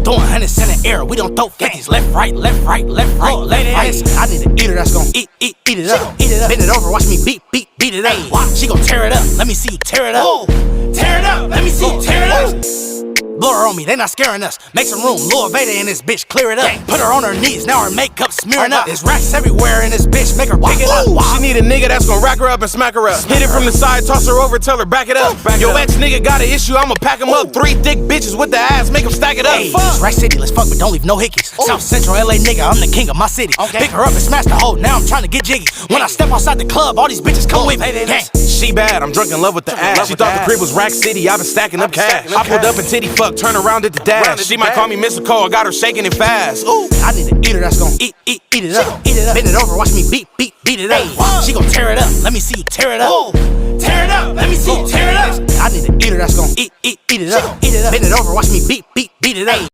Throwing hundreds in the air, we don't throw 50s. Left, right, left, right, left, right, left, right. I need an eater that's gon' eat it up. Bend it over, watch me beat it up. She gon' tear it up, let me see you tear it up. Tear it up, let me see you tear it up. Blow her on me, they not scaring us. Make some room, Lil Vader in this bitch, clear it up. Put her on her knees, now her makeup smearing up. There's racks everywhere in this bitch, make her pick it up. She need a nigga that's gon' rack her up and smack her up. Hit it from the side, toss her over, tell her back it up. Yo ex nigga got an issue, I'ma pack him up. 3 thick bitches with the ass, make him stack it up. It's Rack City, let's fuck, but don't leave no hickeys. South Central LA nigga, I'm the king of my city. Pick her up and smash the hoe, now I'm trying to get jiggy. When I step outside the club, all these bitches come with me. She bad, I'm drunk in love with the ass. She thought the crib was Rack City, I been stacking up cash. I pulled up and titty fuck, turn around at the dash. She might call me Mr. Cole, I got her shaking it fast. I need an eater that's gon' eat it up. Bend it over, watch me beat it up. She gon' tear it up, let me see you tear it up. Tear it up, let me see you tear it up. I need an eater that's gon' eat it up. Bend it over, watch me beat it up.